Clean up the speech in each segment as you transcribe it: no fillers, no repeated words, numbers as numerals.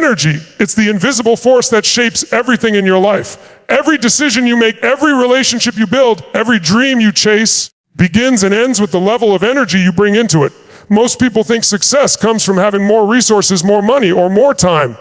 energy. It's the invisible force that shapes everything in your life. Every decision you make, every relationship you build, every dream you chase begins and ends with the level of energy you bring into it. Most people think success comes from having more resources, more money, or more time.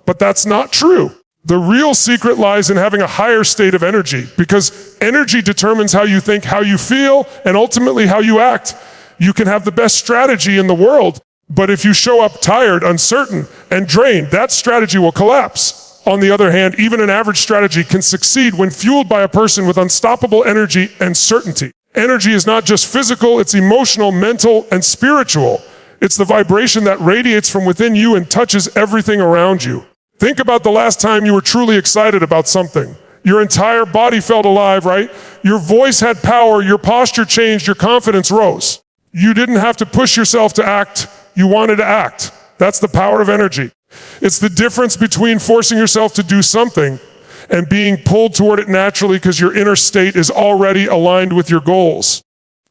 But that's not true. The real secret lies in having a higher state of energy, because energy determines how you think, how you feel, and ultimately how you act. You can have the best strategy in the world, but if you show up tired, uncertain, and drained, that strategy will collapse. On the other hand, even an average strategy can succeed when fueled by a person with unstoppable energy and certainty. Energy is not just physical, it's emotional, mental, and spiritual. It's the vibration that radiates from within you and touches everything around you. Think about the last time you were truly excited about something. Your entire body felt alive, right? Your voice had power, your posture changed, your confidence rose. You didn't have to push yourself to act, you wanted to act. That's the power of energy. It's the difference between forcing yourself to do something and being pulled toward it naturally because your inner state is already aligned with your goals.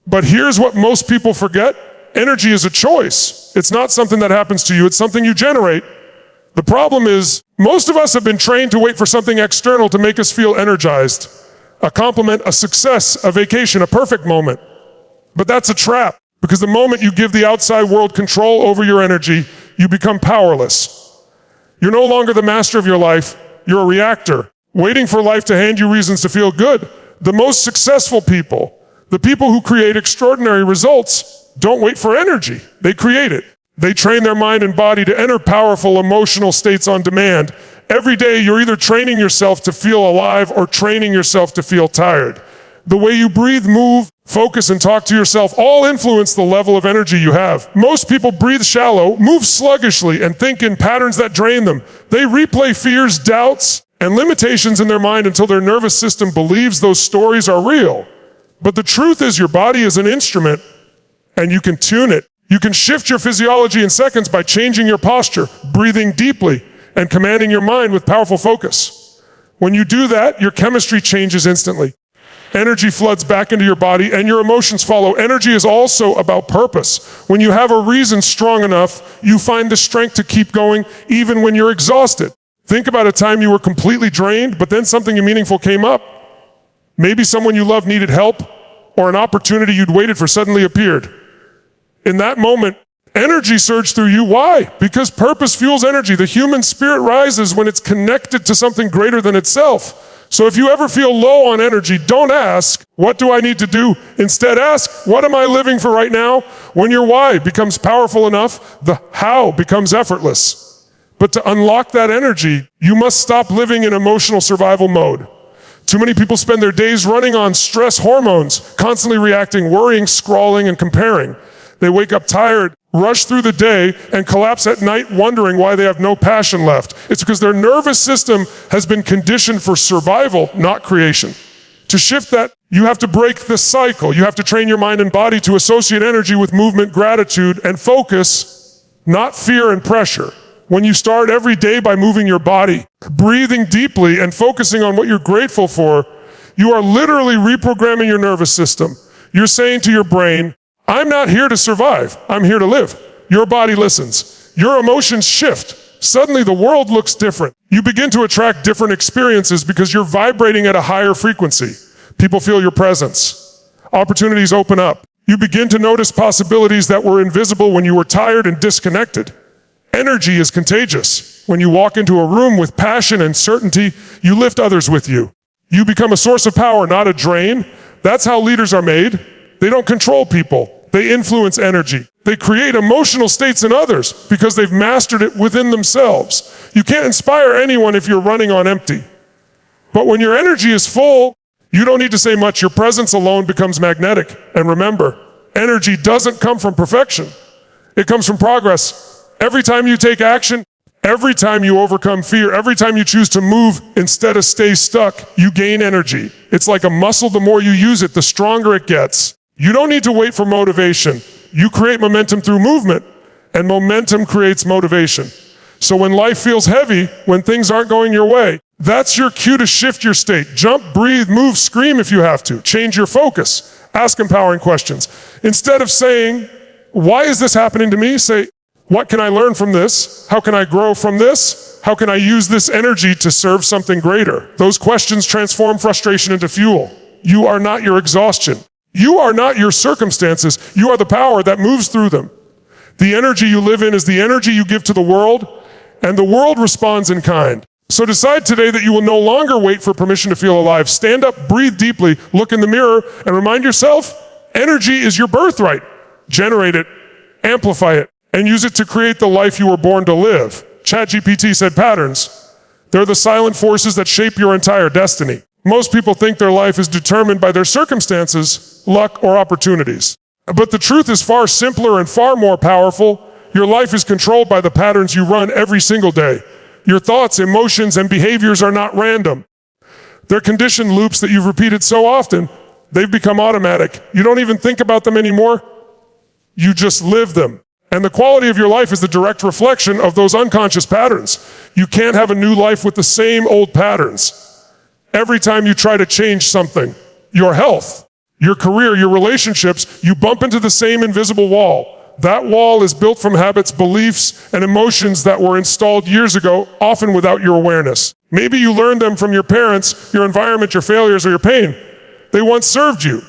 But here's what most people forget. Energy is a choice. It's not something that happens to you, it's something you generate. The problem is, most of us have been trained to wait for something external to make us feel energized. A compliment, a success, a vacation, a perfect moment. But that's a trap, because the moment you give the outside world control over your energy, you become powerless. You're no longer the master of your life, you're a reactor, waiting for life to hand you reasons to feel good. The most successful people, the people who create extraordinary results, don't wait for energy, they create it. They train their mind and body to enter powerful emotional states on demand. Every day you're either training yourself to feel alive or training yourself to feel tired. The way you breathe, move, focus, and talk to yourself all influence the level of energy you have. Most people breathe shallow, move sluggishly, and think in patterns that drain them. They replay fears, doubts, and limitations in their mind until their nervous system believes those stories are real. But the truth is your body is an instrument, and you can tune it. You can shift your physiology in seconds by changing your posture, breathing deeply, and commanding your mind with powerful focus. When you do that, your chemistry changes instantly. Energy floods back into your body and your emotions follow. Energy is also about purpose. When you have a reason strong enough, you find the strength to keep going even when you're exhausted. Think about a time you were completely drained, but then something meaningful came up. Maybe someone you love needed help, or an opportunity you'd waited for suddenly appeared. In that moment, energy surged through you. Why? Because purpose fuels energy. The human spirit rises when it's connected to something greater than itself. So if you ever feel low on energy, don't ask, what do I need to do? Instead ask, what am I living for right now? When your why becomes powerful enough, the how becomes effortless. But to unlock that energy, you must stop living in emotional survival mode. Too many people spend their days running on stress hormones, constantly reacting, worrying, scrolling, and comparing. They wake up tired, rush through the day, and collapse at night wondering why they have no passion left. It's because their nervous system has been conditioned for survival, not creation. To shift that, you have to break the cycle. You have to train your mind and body to associate energy with movement, gratitude, and focus, not fear and pressure. When you start every day by moving your body, breathing deeply, and focusing on what you're grateful for, you are literally reprogramming your nervous system. You're saying to your brain, I'm not here to survive, I'm here to live. Your body listens. Your emotions shift. Suddenly the world looks different. You begin to attract different experiences because you're vibrating at a higher frequency. People feel your presence. Opportunities open up. You begin to notice possibilities that were invisible when you were tired and disconnected. Energy is contagious. When you walk into a room with passion and certainty, you lift others with you. You become a source of power, not a drain. That's how leaders are made. They don't control people. They influence energy. They create emotional states in others because they've mastered it within themselves. You can't inspire anyone if you're running on empty. But when your energy is full, you don't need to say much. Your presence alone becomes magnetic. And remember, energy doesn't come from perfection. It comes from progress. Every time you take action, every time you overcome fear, every time you choose to move instead of stay stuck, you gain energy. It's like a muscle. The more you use it, the stronger it gets. You don't need to wait for motivation. You create momentum through movement, and momentum creates motivation. So when life feels heavy, when things aren't going your way, that's your cue to shift your state. Jump, breathe, move, scream if you have to. Change your focus. Ask empowering questions. Instead of saying, why is this happening to me? Say, what can I learn from this? How can I grow from this? How can I use this energy to serve something greater? Those questions transform frustration into fuel. You are not your exhaustion. You are not your circumstances. You are the power that moves through them. The energy you live in is the energy you give to the world, and the world responds in kind. So decide today that you will no longer wait for permission to feel alive. Stand up, breathe deeply, look in the mirror, and remind yourself, energy is your birthright. Generate it, amplify it, and use it to create the life you were born to live. ChatGPT said patterns. They're the silent forces that shape your entire destiny. Most people think their life is determined by their circumstances, luck, or opportunities. But the truth is far simpler and far more powerful. Your life is controlled by the patterns you run every single day. Your thoughts, emotions, and behaviors are not random. They're conditioned loops that you've repeated so often, they've become automatic. You don't even think about them anymore. You just live them. And the quality of your life is the direct reflection of those unconscious patterns. You can't have a new life with the same old patterns. Every time you try to change something, your health, your career, your relationships, you bump into the same invisible wall. That wall is built from habits, beliefs, and emotions that were installed years ago, often without your awareness. Maybe you learned them from your parents, your environment, your failures, or your pain. They once served you,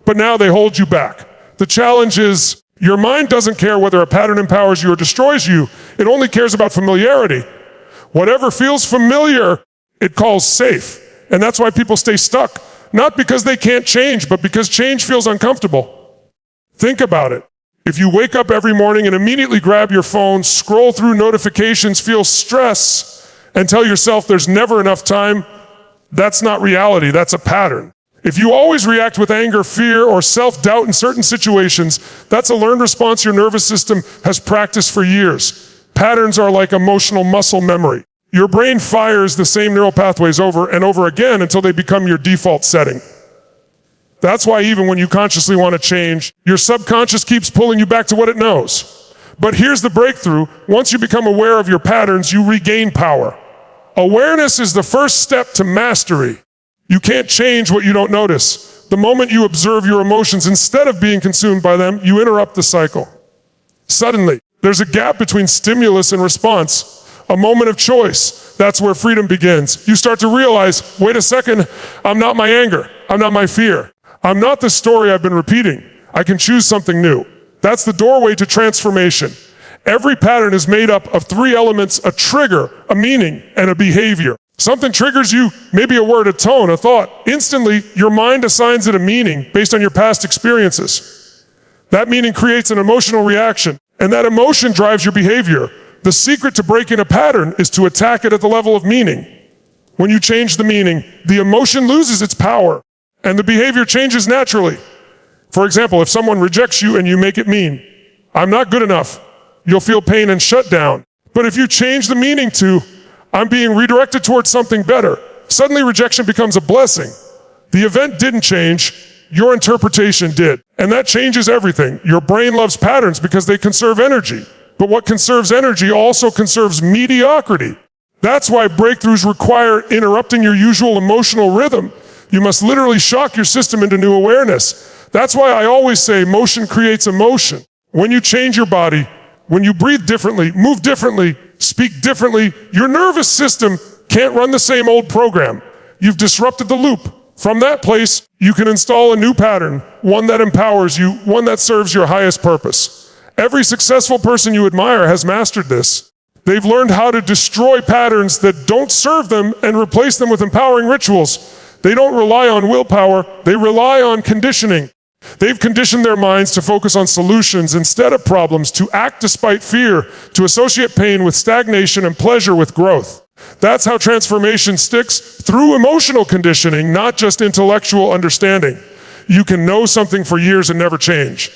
but now they hold you back. The challenge is, your mind doesn't care whether a pattern empowers you or destroys you. It only cares about familiarity. Whatever feels familiar, it calls safe. And that's why people stay stuck. Not because they can't change, but because change feels uncomfortable. Think about it. If you wake up every morning and immediately grab your phone, scroll through notifications, feel stress, and tell yourself there's never enough time, that's not reality, that's a pattern. If you always react with anger, fear, or self-doubt in certain situations, that's a learned response your nervous system has practiced for years. Patterns are like emotional muscle memory. Your brain fires the same neural pathways over and over again until they become your default setting. That's why even when you consciously want to change, your subconscious keeps pulling you back to what it knows. But here's the breakthrough. Once you become aware of your patterns, you regain power. Awareness is the first step to mastery. You can't change what you don't notice. The moment you observe your emotions, instead of being consumed by them, you interrupt the cycle. Suddenly, there's a gap between stimulus and response, a moment of choice. That's where freedom begins. You start to realize, wait a second, I'm not my anger, I'm not my fear. I'm not the story I've been repeating. I can choose something new. That's the doorway to transformation. Every pattern is made up of three elements: a trigger, a meaning, and a behavior. Something triggers you, maybe a word, a tone, a thought. Instantly, your mind assigns it a meaning based on your past experiences. That meaning creates an emotional reaction, and that emotion drives your behavior. The secret to breaking a pattern is to attack it at the level of meaning. When you change the meaning, the emotion loses its power, and the behavior changes naturally. For example, if someone rejects you and you make it mean, I'm not good enough, you'll feel pain and shut down. But if you change the meaning to, I'm being redirected towards something better, suddenly rejection becomes a blessing. The event didn't change, your interpretation did. And that changes everything. Your brain loves patterns because they conserve energy. But what conserves energy also conserves mediocrity. That's why breakthroughs require interrupting your usual emotional rhythm. You must literally shock your system into new awareness. That's why I always say motion creates emotion. When you change your body, when you breathe differently, move differently, speak differently, your nervous system can't run the same old program. You've disrupted the loop. From that place, you can install a new pattern, one that empowers you, one that serves your highest purpose. Every successful person you admire has mastered this. They've learned how to destroy patterns that don't serve them and replace them with empowering rituals. They don't rely on willpower, they rely on conditioning. They've conditioned their minds to focus on solutions instead of problems, to act despite fear, to associate pain with stagnation and pleasure with growth. That's how transformation sticks, through emotional conditioning, not just intellectual understanding. You can know something for years and never change.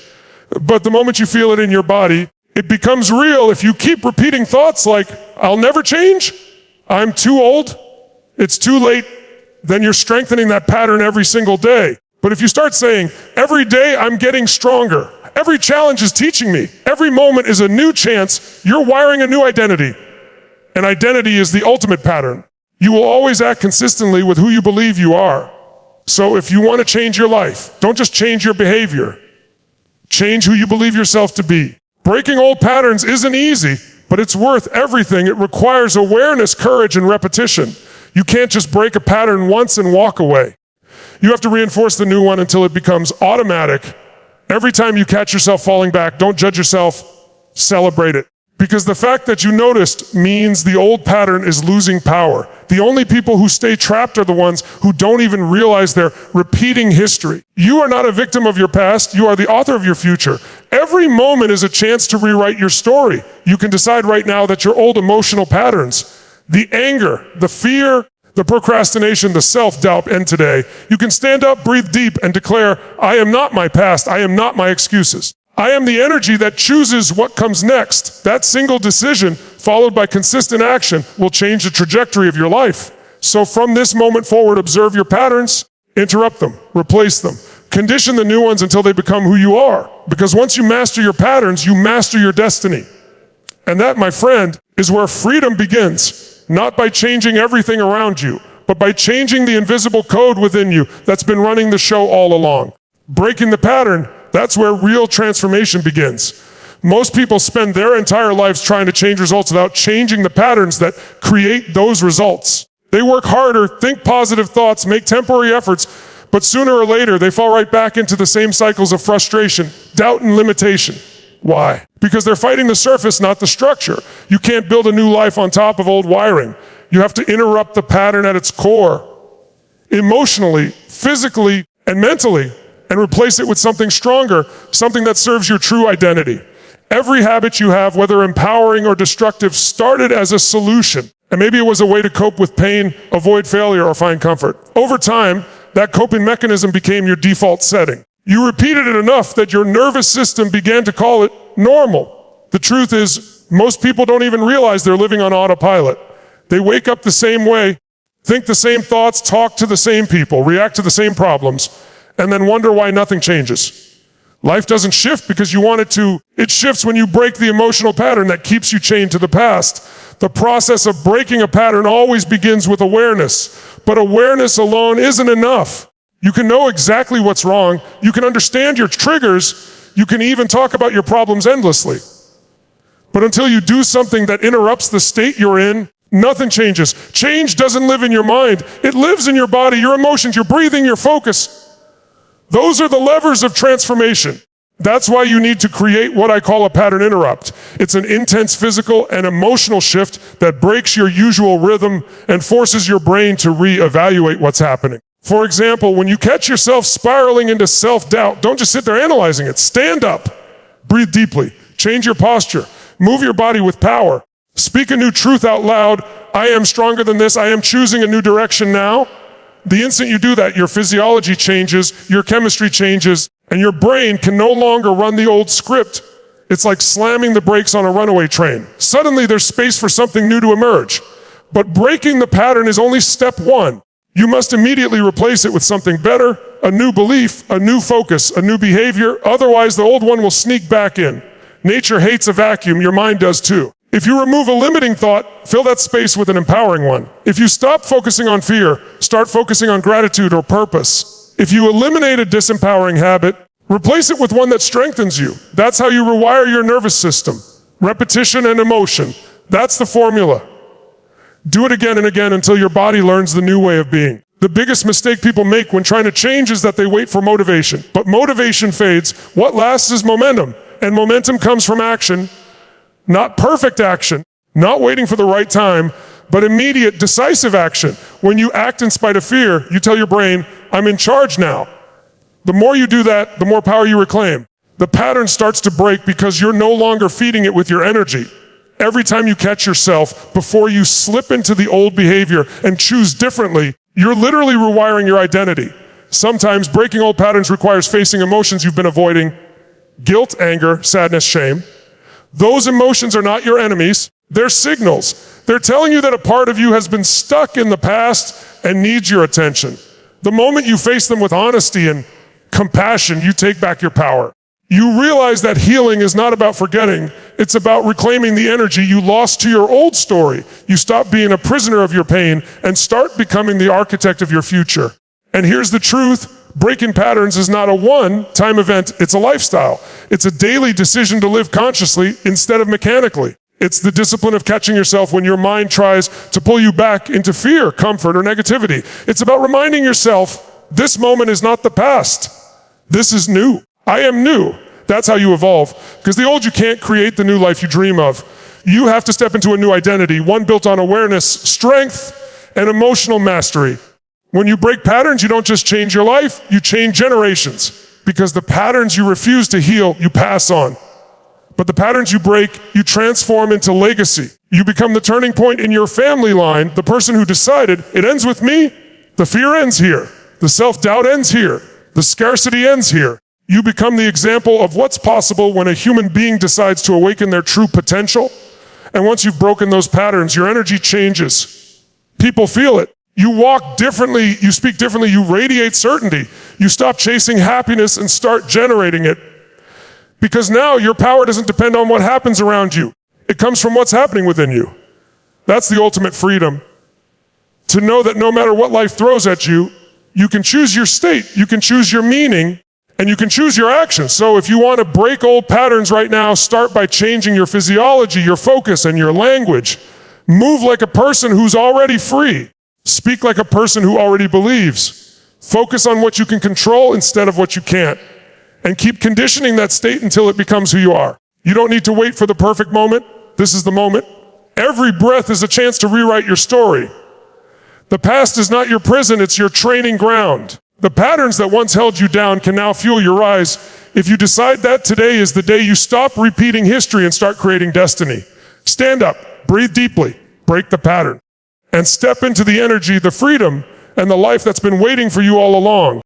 But the moment you feel it in your body, it becomes real. If you keep repeating thoughts like, I'll never change, I'm too old, it's too late, then you're strengthening that pattern every single day. But if you start saying, every day I'm getting stronger, every challenge is teaching me, every moment is a new chance, you're wiring a new identity. And identity is the ultimate pattern. You will always act consistently with who you believe you are. So if you want to change your life, don't just change your behavior. Change who you believe yourself to be. Breaking old patterns isn't easy, but it's worth everything. It requires awareness, courage, and repetition. You can't just break a pattern once and walk away. You have to reinforce the new one until it becomes automatic. Every time you catch yourself falling back, don't judge yourself, celebrate it. Because the fact that you noticed means the old pattern is losing power. The only people who stay trapped are the ones who don't even realize they're repeating history. You are not a victim of your past, you are the author of your future. Every moment is a chance to rewrite your story. You can decide right now that your old emotional patterns, the anger, the fear, the procrastination, the self-doubt end today. You can stand up, breathe deep, and declare, I am not my past, I am not my excuses. I am the energy that chooses what comes next. That single decision, followed by consistent action, will change the trajectory of your life. So from this moment forward, observe your patterns, interrupt them, replace them. Condition the new ones until they become who you are. Because once you master your patterns, you master your destiny. And that, my friend, is where freedom begins. Not by changing everything around you, but by changing the invisible code within you that's been running the show all along. Breaking the pattern, that's where real transformation begins. Most people spend their entire lives trying to change results without changing the patterns that create those results. They work harder, think positive thoughts, make temporary efforts, but sooner or later they fall right back into the same cycles of frustration, doubt, and limitation. Why? Because they're fighting the surface, not the structure. You can't build a new life on top of old wiring. You have to interrupt the pattern at its core, emotionally, physically, and mentally, and replace it with something stronger, something that serves your true identity. Every habit you have, whether empowering or destructive, started as a solution. And maybe it was a way to cope with pain, avoid failure, or find comfort. Over time, that coping mechanism became your default setting. You repeated it enough that your nervous system began to call it normal. The truth is, most people don't even realize they're living on autopilot. They wake up the same way, think the same thoughts, talk to the same people, react to the same problems, and then wonder why nothing changes. Life doesn't shift because you want it to. It shifts when you break the emotional pattern that keeps you chained to the past. The process of breaking a pattern always begins with awareness, but awareness alone isn't enough. You can know exactly what's wrong, you can understand your triggers, you can even talk about your problems endlessly. But until you do something that interrupts the state you're in, nothing changes. Change doesn't live in your mind, it lives in your body, your emotions, your breathing, your focus. Those are the levers of transformation. That's why you need to create what I call a pattern interrupt. It's an intense physical and emotional shift that breaks your usual rhythm and forces your brain to reevaluate what's happening. For example, when you catch yourself spiraling into self-doubt, don't just sit there analyzing it. Stand up, breathe deeply, change your posture, move your body with power, speak a new truth out loud. I am stronger than this. I am choosing a new direction now. The instant you do that, your physiology changes, your chemistry changes, and your brain can no longer run the old script. It's like slamming the brakes on a runaway train. Suddenly there's space for something new to emerge. But breaking the pattern is only step one. You must immediately replace it with something better, a new belief, a new focus, a new behavior. Otherwise, the old one will sneak back in. Nature hates a vacuum, your mind does too. If you remove a limiting thought, fill that space with an empowering one. If you stop focusing on fear, start focusing on gratitude or purpose. If you eliminate a disempowering habit, replace it with one that strengthens you. That's how you rewire your nervous system. Repetition and emotion. That's the formula. Do it again and again until your body learns the new way of being. The biggest mistake people make when trying to change is that they wait for motivation. But motivation fades. What lasts is momentum. And momentum comes from action. Not perfect action, not waiting for the right time, but immediate, decisive action. When you act in spite of fear, you tell your brain, I'm in charge now. The more you do that, the more power you reclaim. The pattern starts to break because you're no longer feeding it with your energy. Every time you catch yourself, before you slip into the old behavior and choose differently, you're literally rewiring your identity. Sometimes breaking old patterns requires facing emotions you've been avoiding: guilt, anger, sadness, shame. Those emotions are not your enemies, they're signals. They're telling you that a part of you has been stuck in the past and needs your attention. The moment you face them with honesty and compassion, you take back your power. You realize that healing is not about forgetting, it's about reclaiming the energy you lost to your old story. You stop being a prisoner of your pain and start becoming the architect of your future. And here's the truth. Breaking patterns is not a one-time event, it's a lifestyle. It's a daily decision to live consciously instead of mechanically. It's the discipline of catching yourself when your mind tries to pull you back into fear, comfort, or negativity. It's about reminding yourself, this moment is not the past. This is new. I am new. That's how you evolve. Because the old you can't create the new life you dream of. You have to step into a new identity, one built on awareness, strength, and emotional mastery. When you break patterns, you don't just change your life, you change generations. Because the patterns you refuse to heal, you pass on. But the patterns you break, you transform into legacy. You become the turning point in your family line, the person who decided, it ends with me, the fear ends here, the self-doubt ends here, the scarcity ends here. You become the example of what's possible when a human being decides to awaken their true potential. And once you've broken those patterns, your energy changes. People feel it. You walk differently, you speak differently, you radiate certainty. You stop chasing happiness and start generating it. Because now your power doesn't depend on what happens around you. It comes from what's happening within you. That's the ultimate freedom. To know that no matter what life throws at you, you can choose your state, you can choose your meaning, and you can choose your actions. So if you want to break old patterns right now, start by changing your physiology, your focus, and your language. Move like a person who's already free. Speak like a person who already believes. Focus on what you can control instead of what you can't. And keep conditioning that state until it becomes who you are. You don't need to wait for the perfect moment. This is the moment. Every breath is a chance to rewrite your story. The past is not your prison, it's your training ground. The patterns that once held you down can now fuel your rise. If you decide that today is the day you stop repeating history and start creating destiny. Stand up, breathe deeply, break the pattern, and step into the energy, the freedom, and the life that's been waiting for you all along.